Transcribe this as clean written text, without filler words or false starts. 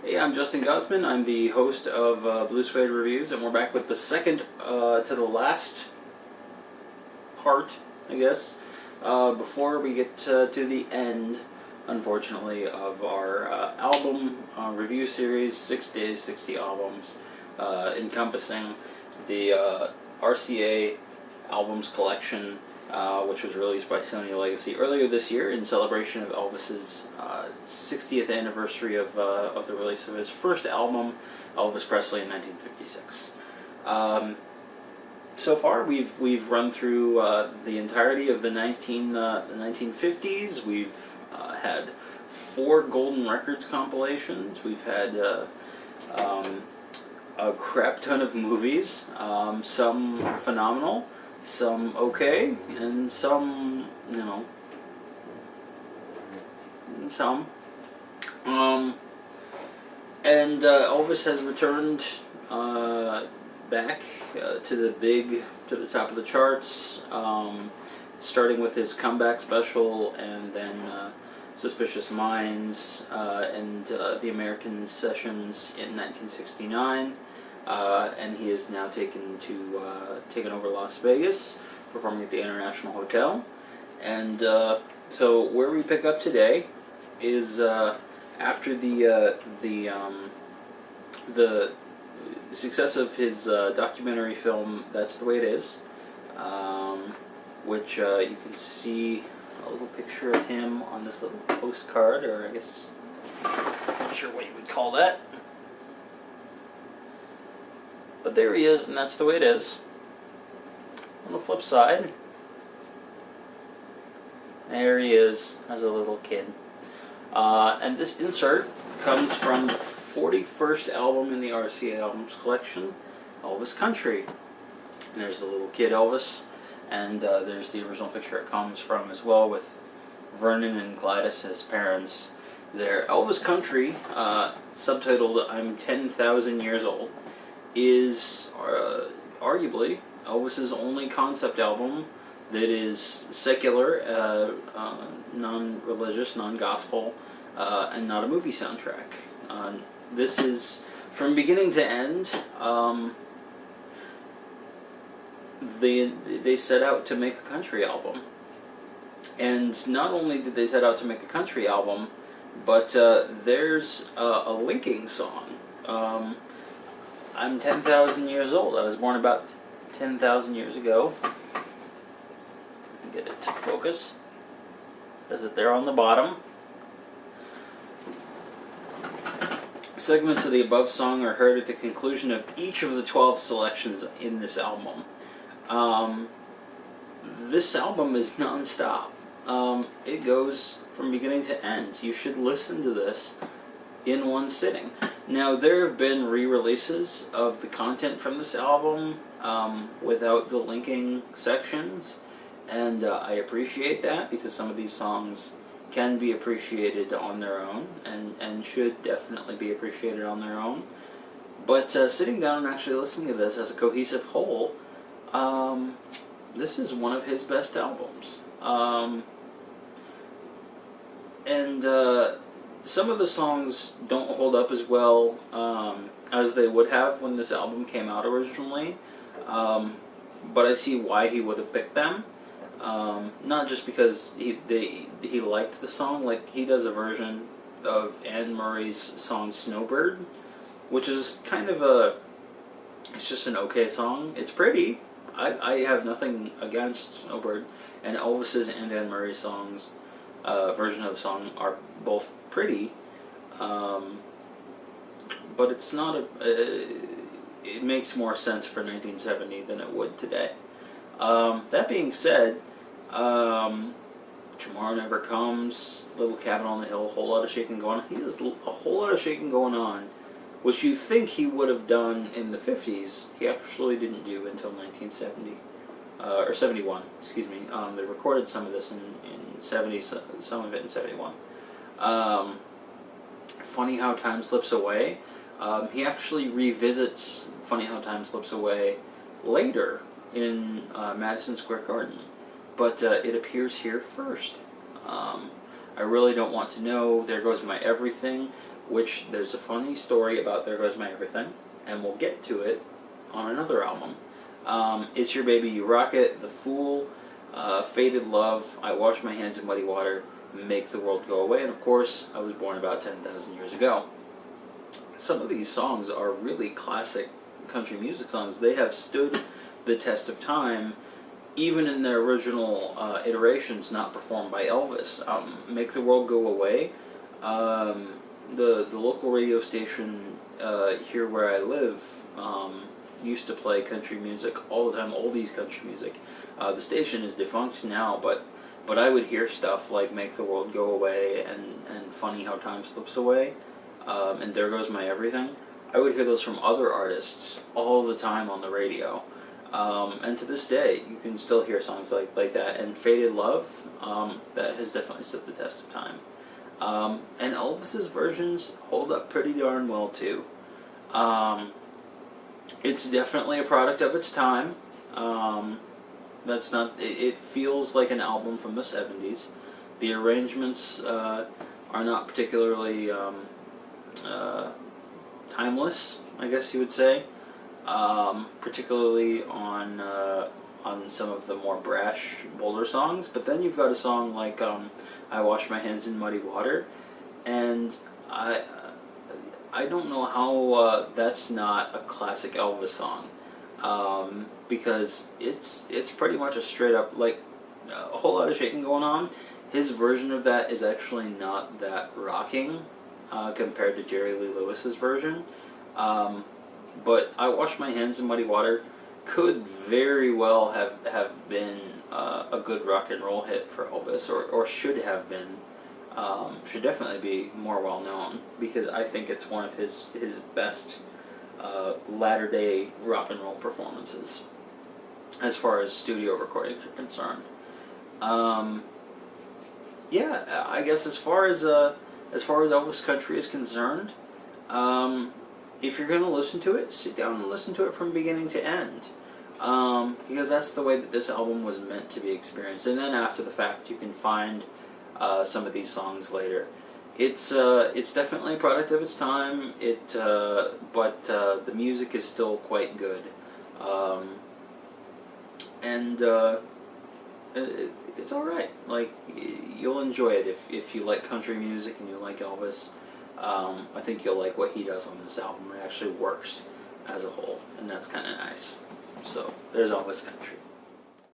Hey, I'm Justin Gosman. I'm the host of Blue Suede Reviews, and we're back with the second to the last part, I guess, before we get to the end, unfortunately, of our album review series, 6 Days, 60 Albums, encompassing the RCA Albums Collection, which was released by Sony Legacy earlier this year in celebration of Elvis's 60th anniversary of the release of his first album, Elvis Presley, in 1956. So far, we've run through the entirety of the 1950s. We've had 4 Golden Records compilations. We've had a crap ton of movies, some phenomenal, some okay, and some, some. And Elvis has returned back to the top of the charts, starting with his comeback special, and then Suspicious Minds, and the American Sessions in 1969. And he is now taken over Las Vegas, performing at the International Hotel. And so where we pick up today is after the success of his documentary film "That's the Way It Is," which you can see a little picture of him on this little postcard, or I guess I'm not sure what you would call that. But there he is, and that's the way it is. On the flip side, there he is as a little kid. And this insert comes from the 41st album in the RCA Albums Collection, Elvis Country. And there's the little kid Elvis, and there's the original picture it comes from as well, with Vernon and Gladys as parents. Their Elvis Country, subtitled "I'm 10,000 Years Old," is arguably Elvis's only concept album that is secular, non-religious, non-gospel, and not a movie soundtrack. This is, from beginning to end, they set out to make a country album. And not only did they set out to make a country album, but there's a linking song. I'm 10,000 years old. I was born about 10,000 years ago. Get it to focus. It says it there on the bottom. Segments of the above song are heard at the conclusion of each of the 12 selections in this album. This album is non-stop. It goes from beginning to end. You should listen to this in one sitting. Now, there have been re-releases of the content from this album without the linking sections, and I appreciate that, because some of these songs can be appreciated on their own, and should definitely be appreciated on their own. But sitting down and actually listening to this as a cohesive whole, this is one of his best albums. Some of the songs don't hold up as well as they would have when this album came out originally, but I see why he would have picked them. Not just because he liked the song. Like, he does a version of Anne Murray's song "Snowbird," which is kind of it's just an okay song. It's pretty. I have nothing against Snowbird, and Elvis's and Anne Murray's songs, version of the song, are both pretty, but it's not it makes more sense for 1970 than it would today. That being said, Tomorrow Never Comes, Little Cabin on the Hill, a whole lot of shaking going on. He has a whole lot of shaking going on, which you think he would have done in the 50s. He actually didn't do until 1970, or 71, excuse me. They recorded some of this in 70, some of it in 71. Funny How Time Slips Away. He actually revisits Funny How Time Slips Away later in Madison Square Garden, but it appears here first. I Really Don't Want to Know, There Goes My Everything, which there's a funny story about There Goes My Everything, and we'll get to it on another album. It's Your Baby, You Rock It, The Fool, Faded Love, I Wash My Hands in Muddy Water, Make the World Go Away, and of course, I Was Born About 10,000 Years Ago. Some of these songs are really classic country music songs. They have stood the test of time, even in their original iterations not performed by Elvis. Make the World Go Away, the local radio station here where I live used to play country music all the time, oldies country music. The station is defunct now, but I would hear stuff like Make the World Go Away and Funny How Time Slips Away, and There Goes My Everything. I would hear those from other artists all the time on the radio. And to this day, you can still hear songs like that. And Faded Love, that has definitely stood the test of time. And Elvis's versions hold up pretty darn well, too. It's definitely a product of its time. It feels like an album from the 70s. The arrangements are not particularly timeless, I guess you would say. Particularly on some of the more brash, bolder songs. But then you've got a song like I Wash My Hands in Muddy Water, and I don't know how that's not a classic Elvis song, because it's pretty much a straight up, like, a whole lot of shaking going on. His version of that is actually not that rocking compared to Jerry Lee Lewis's version. But I Wash My Hands in Muddy Water could very well have been a good rock and roll hit for Elvis, or should have been. Should definitely be more well known, because I think it's one of his best latter day rock and roll performances as far as studio recordings are concerned. Yeah, I guess as far as Elvis country is concerned, if you're going to listen to it, sit down and listen to it from beginning to end, because that's the way that this album was meant to be experienced. And then after the fact, you can find some of these songs later. It's definitely a product of its time. But the music is still quite good, and it's all right. Like, you'll enjoy it if you like country music and you like Elvis. I think you'll like what he does on this album. It actually works as a whole, and that's kind of nice. So there's Elvis Country.